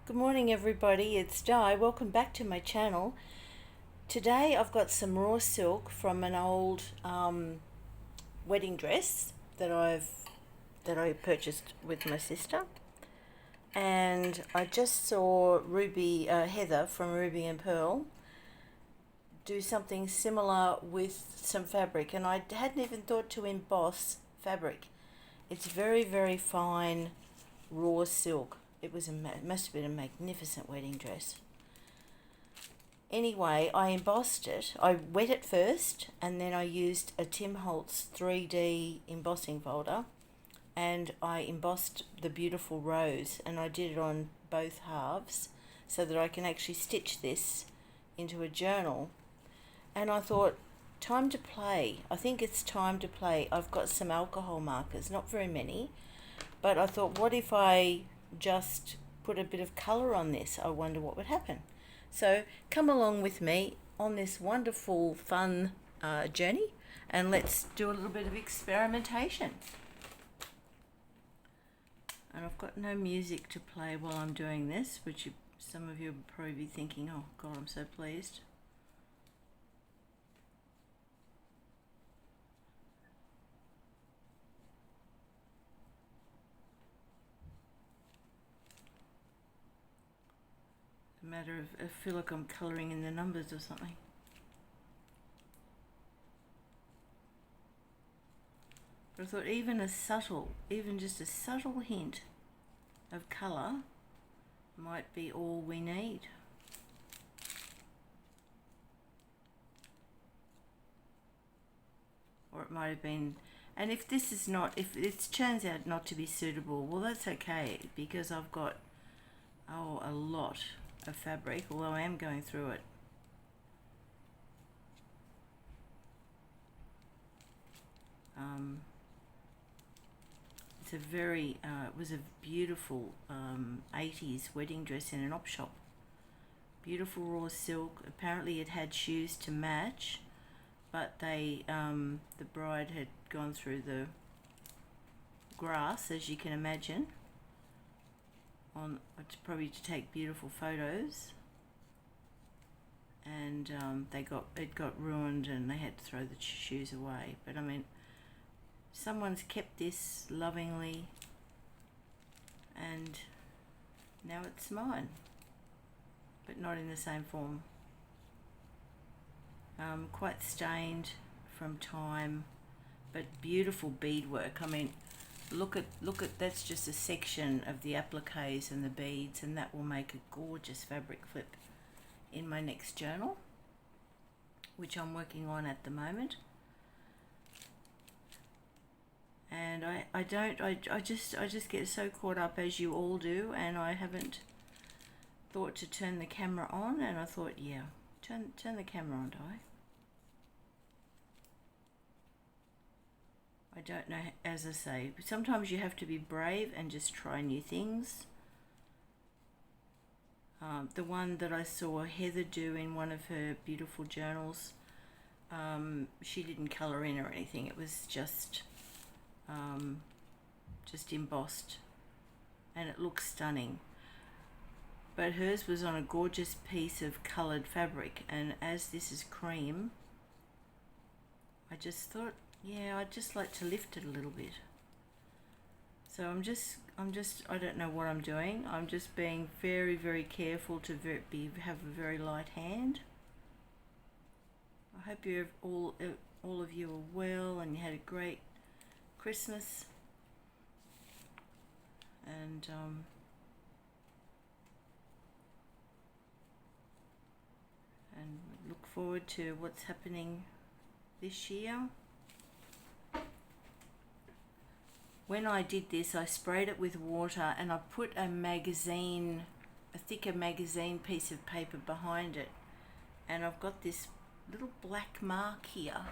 Good morning everybody, it's Di. Welcome back to my channel. Today I've got some raw silk from an old wedding dress that I purchased with my sister, and I just saw Heather from Ruby and Pearl do something similar with some fabric, and I hadn't even thought to emboss fabric. It's very fine raw silk. It must have been a magnificent wedding dress. Anyway, I embossed it. I wet it first, and then I used a Tim Holtz 3D embossing folder, and I embossed the beautiful rose, and I did it on both halves so that I can actually stitch this into a journal. And I thought, time to play. I think it's time to play. I've got some alcohol markers, not very many, but I thought, what if I just put a bit of colour on this? I wonder what would happen. So come along with me on this wonderful fun journey, and let's do a little bit of experimentation. And I've got no music to play while I'm doing this, which some of you will probably be thinking, oh God, I'm so pleased. Matter of, I feel like I'm colouring in the numbers or something. But I thought even just a subtle hint of colour might be all we need. Or it might have been, and if it turns out not to be suitable, well, that's okay, because I've got a lot of fabric, although I am going through it. It was a beautiful 80s wedding dress in an op shop. Beautiful raw silk. Apparently it had shoes to match, but the bride had gone through the grass, as you can imagine, probably to take beautiful photos, and it got ruined and they had to throw the shoes away. But I mean, someone's kept this lovingly, and now it's mine, but not in the same form. Quite stained from time, but beautiful beadwork. I mean, look at that's just a section of the appliques and the beads, and that will make a gorgeous fabric flip in my next journal, which I'm working on at the moment. And I just get so caught up, as you all do, and I haven't thought to turn the camera on, and I thought, yeah, turn the camera on, Di. I don't know, as I say, sometimes you have to be brave and just try new things. The one that I saw Heather do in one of her beautiful journals, she didn't colour in or anything. It was just embossed, and it looks stunning. But hers was on a gorgeous piece of coloured fabric, and as this is cream, I just thought, yeah, I'd just like to lift it a little bit. So I don't know what I'm doing. I'm just being very careful to have a very light hand. I hope all of you are well and you had a great Christmas, and look forward to what's happening this year. When I did this, I sprayed it with water, and I put a thicker magazine piece of paper behind it, and I've got this little black mark here.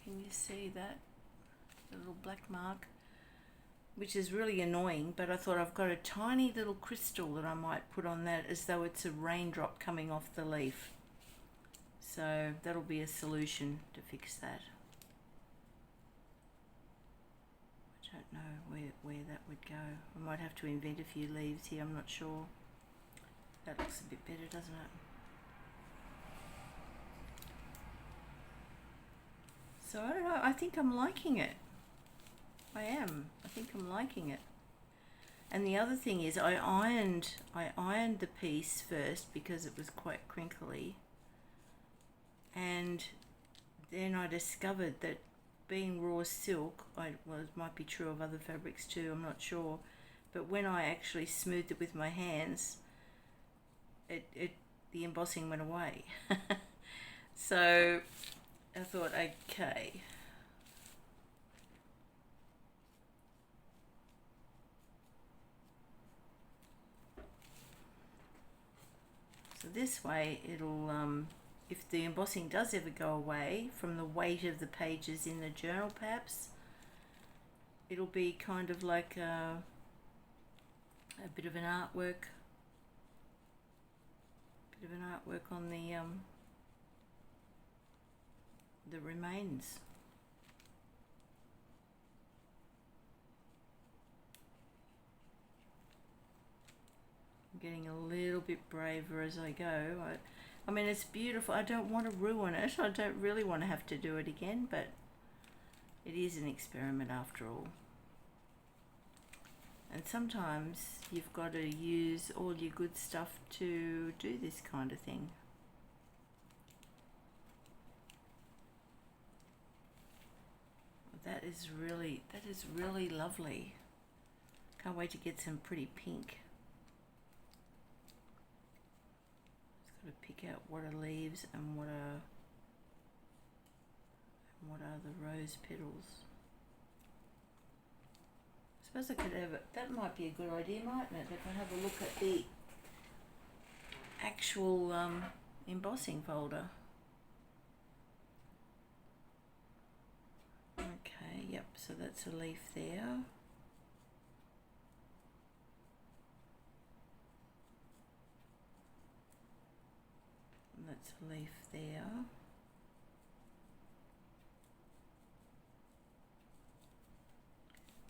Can you see that? The little black mark, which is really annoying, but I thought I've got a tiny little crystal that I might put on that, as though it's a raindrop coming off the leaf. So that'll be a solution to fix that. I don't know where that would go. I might have to invent a few leaves here, I'm not sure. That looks a bit better, doesn't it? So I don't know, I think I'm liking it. I think I'm liking it. And the other thing is I ironed the piece first because it was quite crinkly. And then I discovered that being raw silk, it might be true of other fabrics too, I'm not sure, but when I actually smoothed it with my hands, the embossing went away. So I thought, okay. So this way it'll, if the embossing does ever go away from the weight of the pages in the journal perhaps, it'll be kind of like a bit of an artwork. On the remains. I'm getting a little bit braver as I go. I mean, it's beautiful. I don't want to ruin it. I don't really want to have to do it again, but it is an experiment after all. And sometimes you've got to use all your good stuff to do this kind of thing. That is really lovely. Can't wait to get some pretty pink. Just got to pick out what are leaves and what are the rose petals. I suppose I could have it. That might be a good idea, mightn't it? If I have a look at the actual embossing folder. Okay, yep, so that's a leaf there. And that's a leaf there.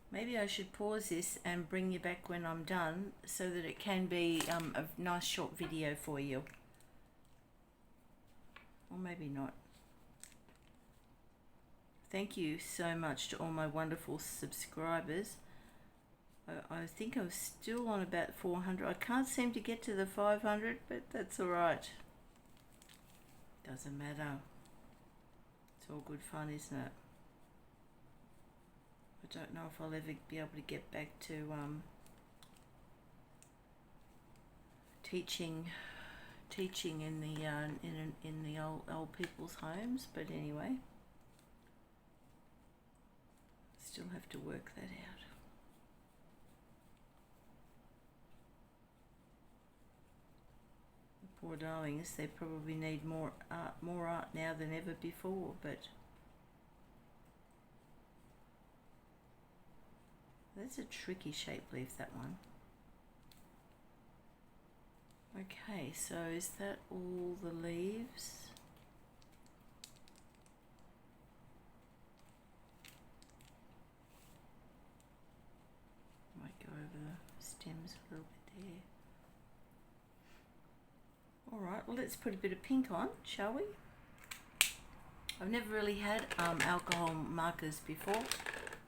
Maybe I should pause this and bring you back when I'm done so that it can be a nice short video for you. Or maybe not. Thank you so much to all my wonderful subscribers. I think I'm still on about 400. I can't seem to get to the 500, but that's alright. Doesn't matter. It's all good fun, isn't it? I don't know if I'll ever be able to get back to teaching in the old people's homes, but anyway, still have to work that out. The poor darlings, they probably need more art now than ever before, but that's a tricky shape leaf, that one. Okay, so is that all the leaves? Might go over the stems a little bit there. Alright, well let's put a bit of pink on, shall we? I've never really had alcohol markers before.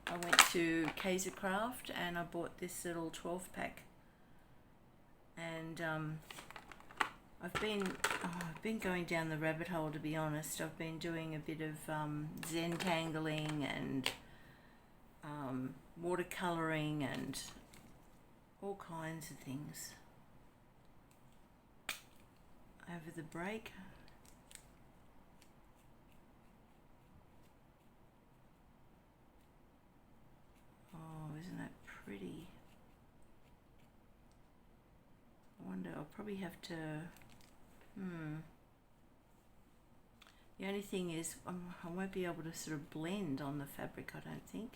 I went to Kaiser Craft and I bought this little 12 pack, and I've been going down the rabbit hole, to be honest. I've been doing a bit of Zentangling and watercolouring and all kinds of things over the break. Oh, isn't that pretty? I wonder, I'll probably have to, The only thing is, I won't be able to sort of blend on the fabric, I don't think.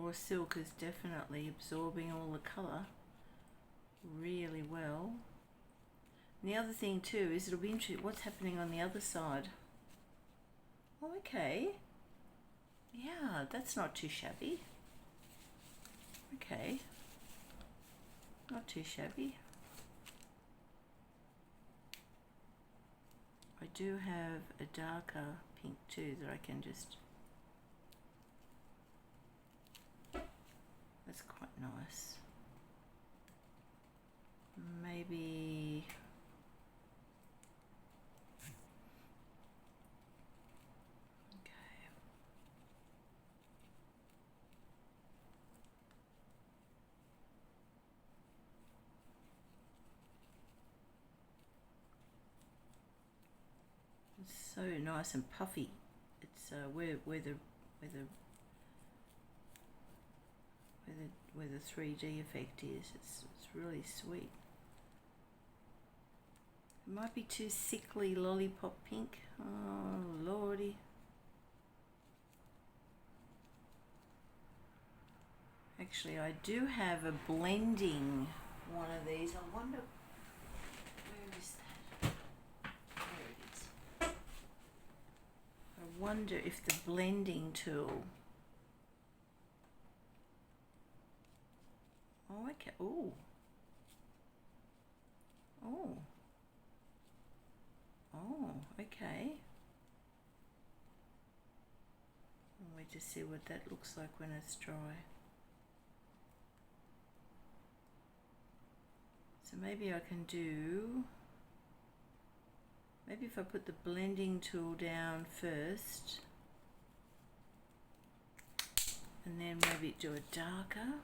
raw silk is definitely absorbing all the colour really well. And the other thing too is it'll be interesting what's happening on the other side. Oh, okay. Yeah, that's not too shabby. Okay. Not too shabby. I do have a darker pink too that I can just... That's quite nice. Maybe... Okay. It's so nice and puffy. It's where the 3D effect is. It's really sweet. It might be too sickly lollipop pink. Oh lordy. Actually, I do have a blending one of these. I wonder, where is that? There it is. I wonder if the blending tool... Oh, okay. Ooh. Oh. Oh, okay. I'll wait to see what that looks like when it's dry. So maybe I can do... Maybe if I put the blending tool down first, and then maybe do a darker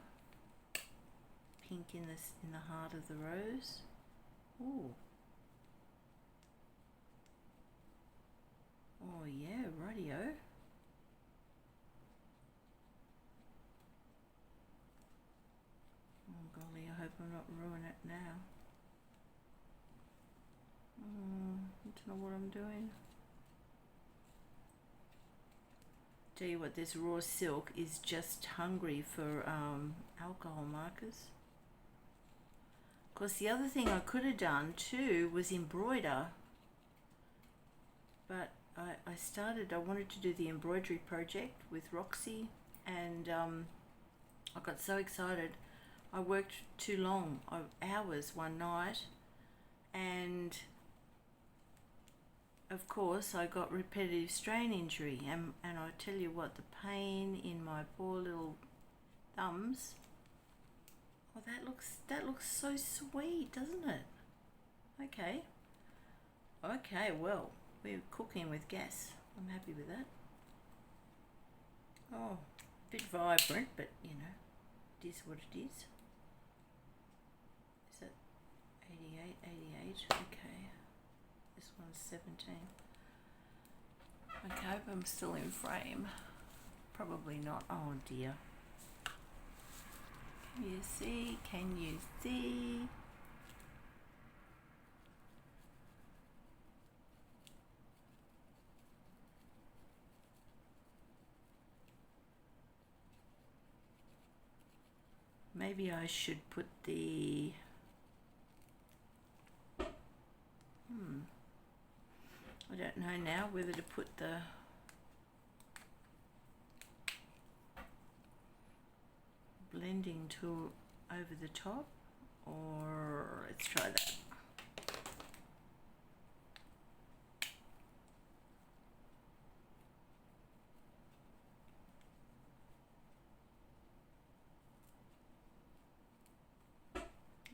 pink in the heart of the rose. Ooh. Oh yeah, rightio. Oh golly, I hope I'm not ruining it now. I don't know what I'm doing. Tell you what, this raw silk is just hungry for alcohol markers. Of course, the other thing I could have done too was embroider, but I wanted to do the embroidery project with Roxy, and I got so excited. I worked too long, hours one night, and of course I got repetitive strain injury, and I tell you what, the pain in my poor little thumbs. Oh, that looks so sweet, doesn't it? Okay. Okay, well, we're cooking with gas. I'm happy with that. Oh, a bit vibrant, but you know, it is what it is. Is that 88, 88? Okay. This one's 17. Okay, I hope I'm still in frame. Probably not. Oh dear. Can you see? Can you see? Maybe I should put the... I don't know now whether to put the blending tool over the top, or let's try that.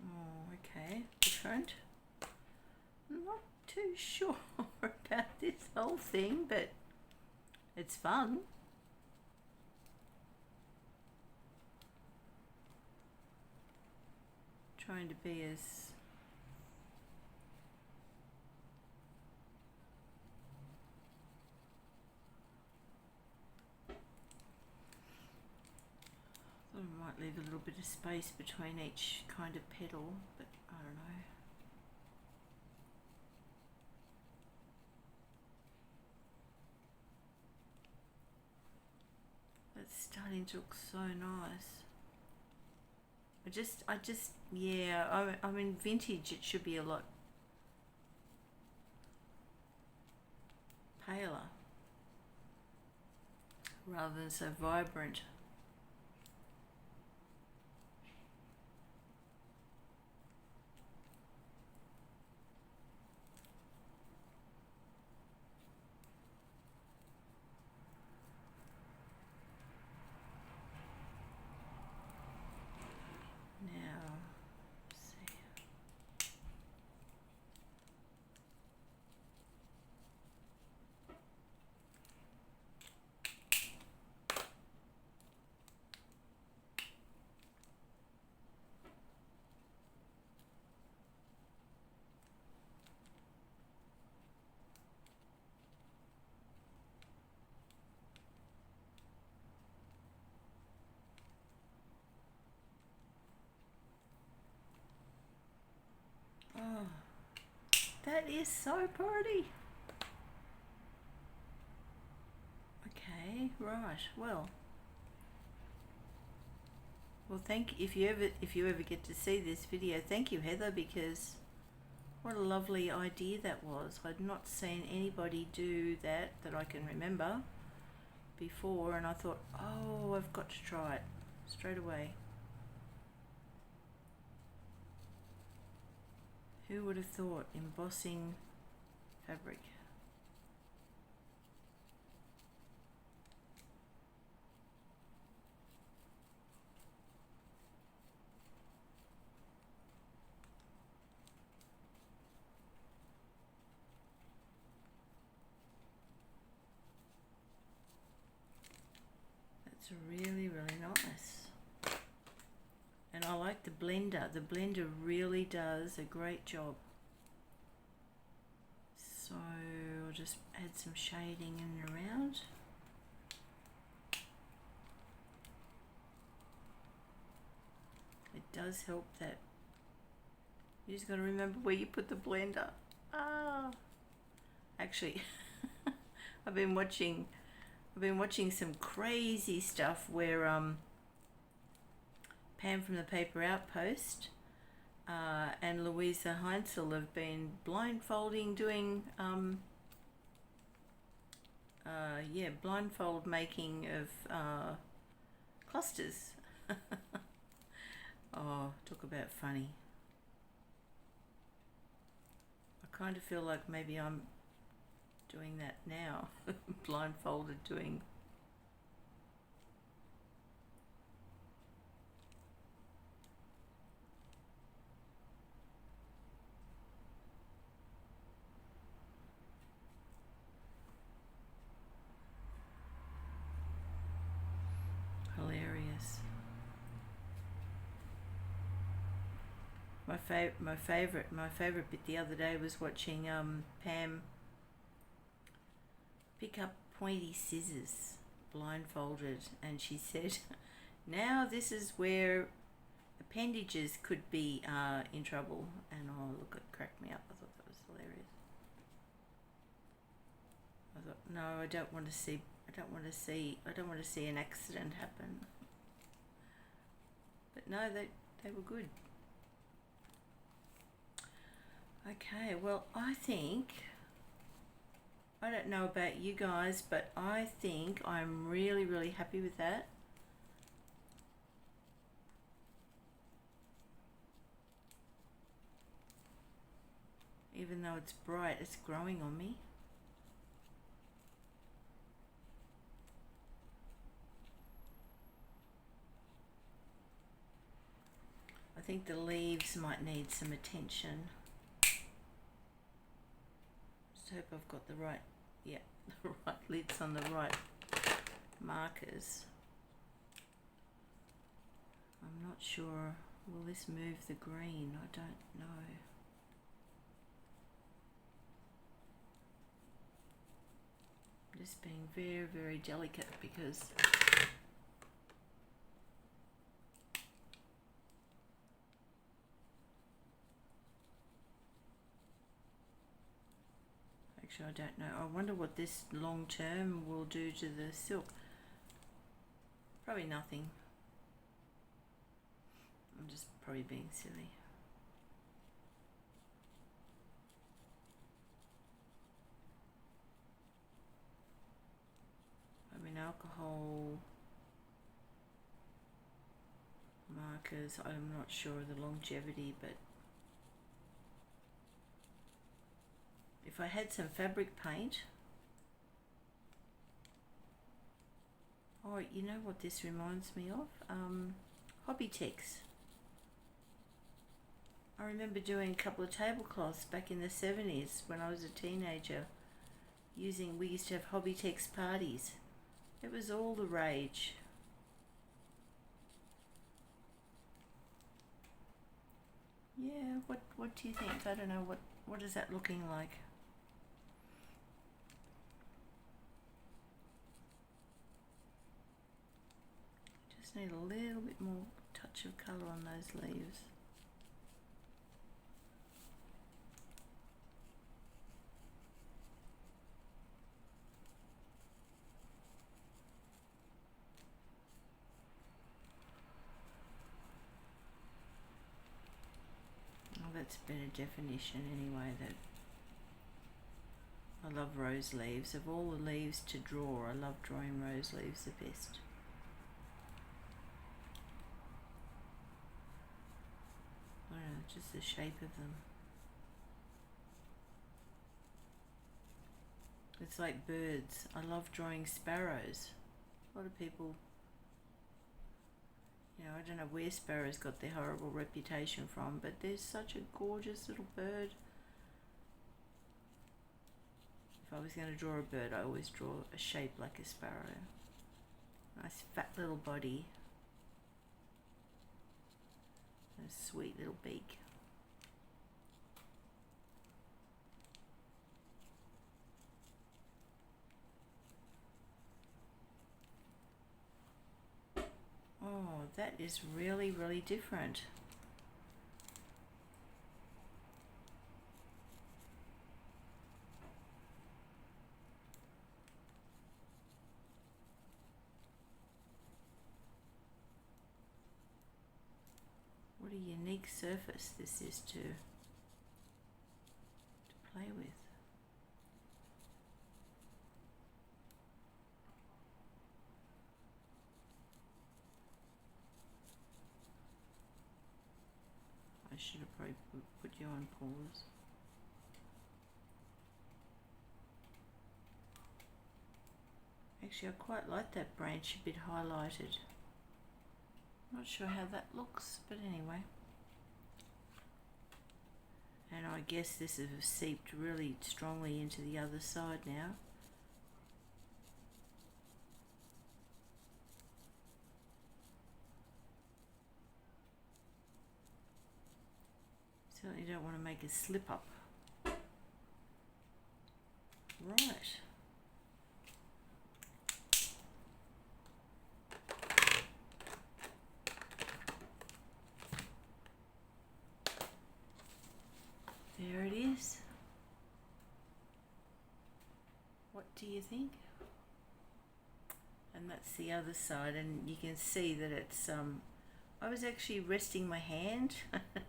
Oh, okay, different. Not too sure about this whole thing, but it's fun. Trying to be as I thought I might leave a little bit of space between each kind of petal, but I don't know. Let's starting to look so nice. Yeah, I mean, vintage, it should be a lot paler rather than so vibrant. Now, let's see. Oh, that is so pretty. Okay, right. Well, thank you. If you ever get to see this video, thank you, Heather, because what a lovely idea that was. I'd not seen anybody do that I can remember before, and I thought, oh, I've got to try it straight away. Who would have thought embossing fabric? That's really, really nice. And I like the blender. The blender really does a great job. So I'll just add some shading in and around. It does help that you just got to remember where you put the blender. Actually, I've been watching some crazy stuff where Pam from the Paper Outpost and Louisa Heinzel have been blindfolding doing blindfold making of clusters. Oh, talk about funny. I kind of feel like maybe I'm doing that now. Blindfolded doing. Hilarious. My favorite bit the other day was watching Pam pick up pointy scissors blindfolded, and she said, now this is where appendages could be in trouble. And oh, look, it cracked me up. I thought that was hilarious. I thought, no, I don't want to see an accident happen. But no, they were good. Okay, well, I don't know about you guys, but I think I'm really, really happy with that. Even though it's bright, it's growing on me. I think the leaves might need some attention. Just hope I've got the right lids on the right markers. I'm not sure. Will this move the green? I don't know. I'm just being very, very delicate because actually I don't know. I wonder what this long term will do to the silk. Probably nothing. I'm just probably being silly. I mean, alcohol markers, I'm not sure of the longevity, but if I had some fabric paint, oh, you know what this reminds me of? Hobbytex. I remember doing a couple of tablecloths back in the 70s when I was a teenager. We used to have Hobbytex parties. It was all the rage. Yeah, what do you think? I don't know, what is that looking like? Just need a little bit more touch of colour on those leaves. Oh, that's better definition anyway. That I love rose leaves. Of all the leaves to draw, I love drawing rose leaves the best. I don't know, just the shape of them. It's like birds. I love drawing sparrows. A lot of people, I don't know where sparrows got their horrible reputation from, but they're such a gorgeous little bird. If I was going to draw a bird, I always draw a shape like a sparrow. Nice fat little body. And a sweet little beak. Oh, that is really, really different. What a unique surface this is to play with. I should have probably put you on pause. Actually, I quite like that branch a bit highlighted. Not sure how that looks, but anyway. And I guess this has seeped really strongly into the other side now. Certainly don't want to make a slip up. Right. There it is. What do you think? And that's the other side, and you can see that it's I was actually resting my hand.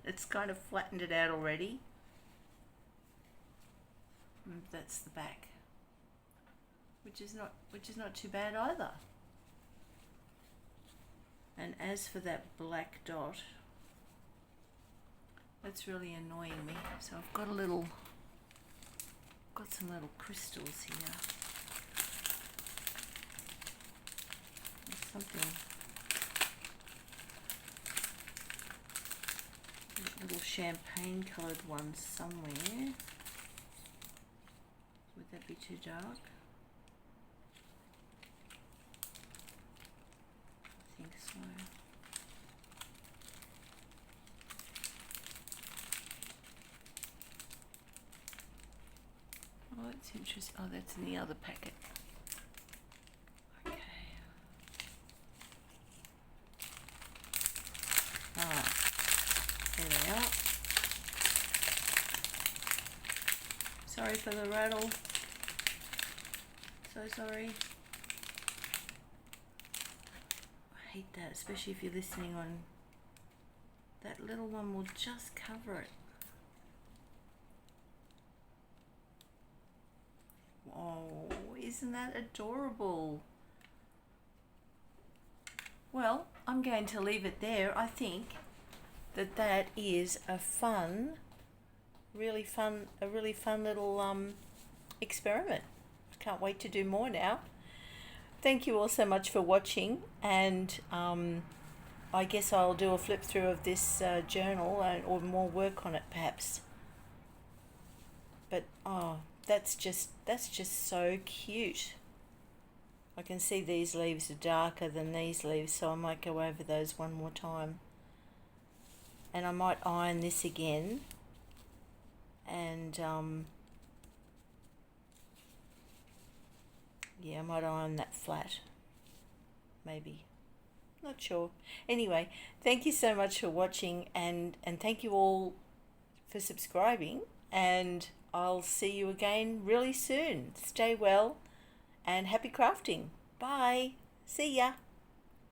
It's kind of flattened it out already. And that's the back, which is not too bad either. And as for that black dot, that's really annoying me. So I've got some little crystals here. There's something, little champagne coloured ones somewhere. Would that be too dark? I think so. Oh, that's interesting. Oh, that's in the other packet. Okay. Ah, there they are. Sorry for the rattle. So sorry. hate that, especially if you're listening on. That little one will just cover it. Oh, isn't that adorable? Well, I'm going to leave it there. I think that is a really fun little experiment. Can't wait to do more now. Thank you all so much for watching, and I guess I'll do a flip through of this journal or more work on it perhaps. But oh, that's just so cute. I can see these leaves are darker than these leaves, so I might go over those one more time. And I might iron this again, and yeah, I might iron that flat, maybe. Not sure. Anyway, thank you so much for watching, and thank you all for subscribing, and I'll see you again really soon. Stay well and happy crafting. Bye. See ya.